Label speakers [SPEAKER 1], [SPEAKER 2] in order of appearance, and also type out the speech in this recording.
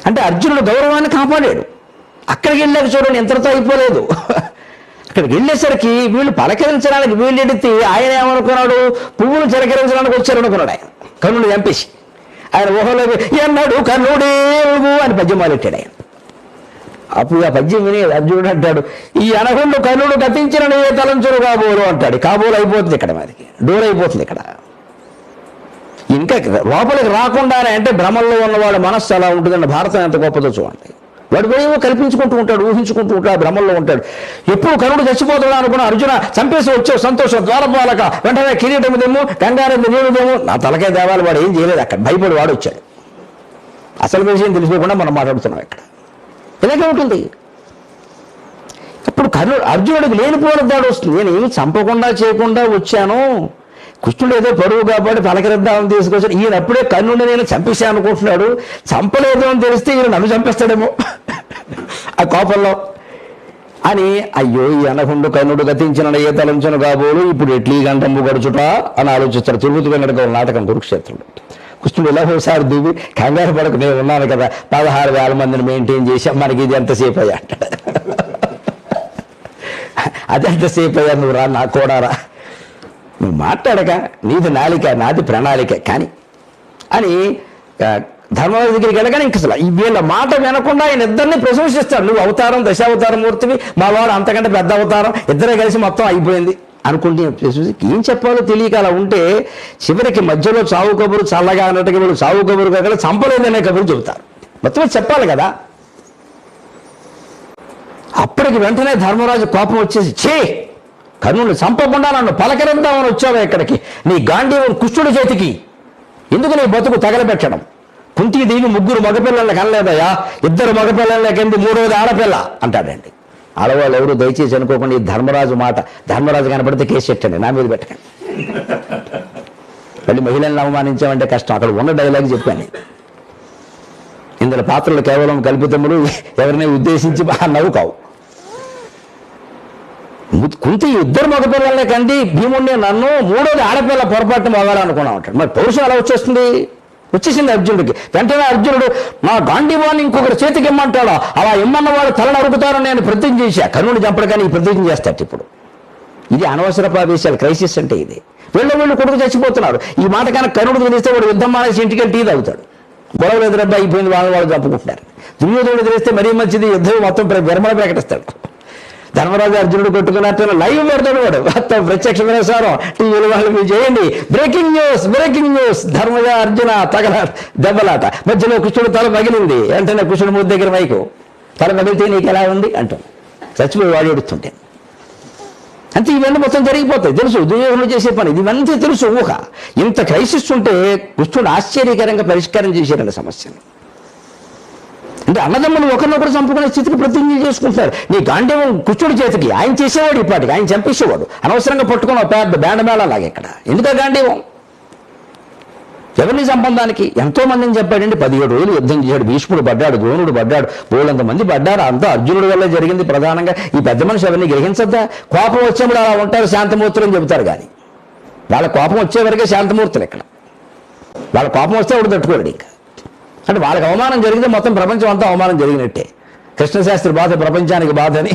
[SPEAKER 1] అంటే అర్జునుడు గౌరవాన్ని కాపాడాడు. అక్కడికి వెళ్ళాక చూడండి ఎంతతో అయిపోలేదు. అక్కడికి వెళ్ళేసరికి వీళ్ళు పలకరించడానికి వీళ్ళు ఎడితే ఆయన ఏమనుకున్నాడు, పువ్వులు చిలకరించడానికి వచ్చారు అనుకున్నాడు. ఆయన కర్ణుడు చంపేసి ఆయన ఊహలో ఎన్నాడు కర్ణుడే అని పద్యం మొదలెట్టాడు ఆయన. అప్పుడు ఆ పద్యం విని అర్జునుడు అంటాడు, ఈ అనగుండు కర్ణుడు గతించిన ఏ తలంచుడు కాబోలు అంటాడు. కాబోలు అయిపోతుంది ఇక్కడ, మనకి డోర్ అయిపోతుంది ఇక్కడ. ఇంకా లోపలికి రాకుండానే అంటే భ్రమల్లో ఉన్నవాడు మనస్సు అలా ఉంటుందండి. భారతం ఎంత గొప్పదో చూడండి. వాడు ఏమో కల్పించుకుంటూ ఉంటాడు, ఊహించుకుంటూ ఉంటాడు, భ్రమల్లో ఉంటాడు. ఎప్పుడు కర్ణుడు చచ్చిపోతాడు అనుకున్న అర్జున చంపేసి వచ్చావు సంతోషం, ద్వారపాలక వెంటనే కిరీటముదేమో గంగారెద్దు నీళ్ళుదేమో నా తలకే దేవాలి. వాడు ఏం చేయలేదు, అక్కడ భయపడి వాడు వచ్చాడు. అసలు విషయం తెలిసిపోకుండా మనం మాట్లాడుతున్నాం ఇక్కడ. ఇలాగే ఉంటుంది. అప్పుడు అర్జునుడికి లేనిపోయిన దాడి వస్తుంది. నేను ఏమి చంపకుండా చేయకుండా వచ్చాను, కృష్ణుడు ఏదో పరువు కాబట్టి పలకరిద్దామని తీసుకొచ్చాడు. ఈయన అప్పుడే కర్ణుడిని నేను చంపేశాను అనుకుంటున్నాడు. చంపలేదు అని తెలిస్తే ఈయన నన్ను చంపేస్తాడేమో ఆ కోపంలో అని. అయ్యో ఈ అనగుండు కర్ణుడు గతించిన ఏ తలంచను కాబోలు ఇప్పుడు ఎట్లీ గంటంబు గడుచుట అని ఆలోచిస్తాడు. తిరుపతి వెంకట నాటకం కురుక్షేత్రుడు. కృష్ణుడు ఇలా ఒకసారి దిగి కంగారు పడకు, నేను ఉన్నాను కదా, 16,000 మందిని మెయింటైన్ చేశాం, మనకి ఇది ఎంతసేపు అయ్యా అంటాడు. అది ఎంతసేపు అయ్యా, నువ్వు రా నా కూడా రా, నువ్వు మాట్లాడక, నీది నాలిక నాది ప్రణాళిక కానీ అని ధర్మరాజు దగ్గరికి వెళ్ళగానే ఇంక అసలు వీళ్ళ మాట వినకుండా ఆయన ఇద్దరిని ప్రశంసిస్తాడు. నువ్వు అవతారం దశావతారం మూర్తివి, మా వాడు అంతకంటే పెద్ద అవతారం, ఇద్దరే కలిసి మొత్తం అయిపోయింది అనుకుంటే ఏం చెప్పాలో తెలియక అలా ఉంటే చివరికి మధ్యలో చావు కబురు చల్లగా అన్నట్టుగా వీళ్ళు చావు కబురు కాక చంపలేదనే కబురు చెబుతారు. మొత్తం చెప్పాలి కదా. అప్పటికి వెంటనే ధర్మరాజు కోపం వచ్చేసి, ఛే కర్ణుడిని చంపకుండా నన్ను పలకరిద్దామని వచ్చావా ఇక్కడికి, నీ గాంధీవం కుష్ఠుడి చేతికి, ఎందుకు నీ బతుకు తగలబెట్టడం, కుంతి దీని 3 మగపిల్లల్ని కనలేదయ్యా, 2 మగపిల్లలకి 3వది ఆడపిల్ల అంటాడండి. ఆడవాళ్ళు ఎవరు దయచేసి అనుకోకుండా ఈ ధర్మరాజు మాట, ధర్మరాజు కనపడితే కేసు పెట్టండి, నా మీద పెట్టకండి. మళ్ళీ మహిళలను అవమానించామంటే కష్టం. అక్కడ ఉన్న డైలాగ్ చెప్పాను. ఇందులో పాత్రలు కేవలం కల్పితములు, ఎవరిని ఉద్దేశించి నవ్వు కావు. కుంతి 2 మగపిల్లలనే కంది భీముడిని నన్ను 3వది ఆడపిల్ల పొరపాటు మగాడు అనుకున్నాం అంటాడు. మరి పౌరుషం ఎలా వచ్చేస్తుంది? వచ్చేసింది అర్జునుడికి. వెంటనే అర్జునుడు నా గాంధీవాన్ని ఇంకొకరి చేతికి ఇమ్మంటాడా, అలా ఇమ్మన్న వాడు తల నరుకుతారని నేను ప్రతిజ్ఞ చేశా. కర్ణుడు చంపడగానే ఈ ప్రతిజ్ఞ చేస్తాడు. ఇప్పుడు ఇది అనవసరపు ఆవేశాలు, క్రైసిస్ అంటే ఇది. వీళ్ళు కొడుకు చచ్చిపోతున్నారు. ఈ మాట కనుక కర్ణుడు తెలిస్తే వాడు యుద్ధం మానేసి ఇంటికి వెళ్ళి టీ తాగుతాడు. గొడవలు ఎదురబ్బా అయిపోయింది, వాళ్ళు చంపుకుంటున్నారు. దుర్యోధనుడు తెలిస్తే మరీ మంచిది, యుద్ధం మొత్తం విరమణ ప్రకటిస్తాడు. ధర్మరాజు అర్జునుడు కొట్టుకున్నట్టు లైవ్ పెడతాడు వాడు, మొత్తం ప్రత్యక్ష ప్రసారం టీవీలు వాళ్ళు మీరు చేయండి. బ్రేకింగ్ న్యూస్ ధర్మజ అర్జున తగల దెబ్బలాట. మధ్యలో కృష్ణుడు తల పగిలింది. వెంటనే కృష్ణుడు మూడు దగ్గర మైకు, తల పగిలితే నీకు ఎలా ఉంది అంటాడు. చచ్చిపోయి వాడు ఏడుస్తుంటే అంతే. ఇవన్నీ మొత్తం జరిగిపోతాయి. తెలుసు దుర్యోధనుడు చేసే పని, ఇవన్నీ తెలుసు. ఊహ ఇంత క్రైసిస్ ఉంటే కృష్ణుడు ఆశ్చర్యకరంగా పరిష్కారం చేశారన్న సమస్యను. అంటే అన్నదమ్ములు ఒకరినొకరు చంపుకునే స్థితికి ప్రతిజ్ఞ చేసుకుంటున్నారు. నీ గాంధీవం కృష్ణుడి చేతికి, ఆయన చేసేవాడు, ఇప్పటికి ఆయన చంపేసేవాడు. అనవసరంగా పట్టుకున్న పెద్ద బ్యాండమేళ లాగా ఇక్కడ. ఎందుక గాంధీవం? ఎవరిని చంపడానికి? ఎంతో మందిని చెప్పాడండి. 17 రోజులు యుద్ధం చేశాడు. భీష్ముడు పడ్డాడు, ద్రోణుడు పడ్డాడు, బోళ్ళంత మంది పడ్డారు. అంతా అర్జునుడి వల్ల జరిగింది ప్రధానంగా. ఈ పెద్ద మనిషి ఎవరిని గ్రహించద్దా? కోపం వచ్చినప్పుడు అలా ఉంటారు, శాంతమూర్తులు అని చెబుతారు. కానీ వాళ్ళ కోపం వచ్చే వరకే శాంతమూర్తులు ఇక్కడ. వాళ్ళ కోపం వస్తే ఎవడు తట్టుకోలేడు ఇంకా. అంటే వాళ్ళకి అవమానం జరిగితే మొత్తం ప్రపంచం అంతా అవమానం జరిగినట్టే. కృష్ణశాస్త్రి బాధ ప్రపంచానికి బాధ అని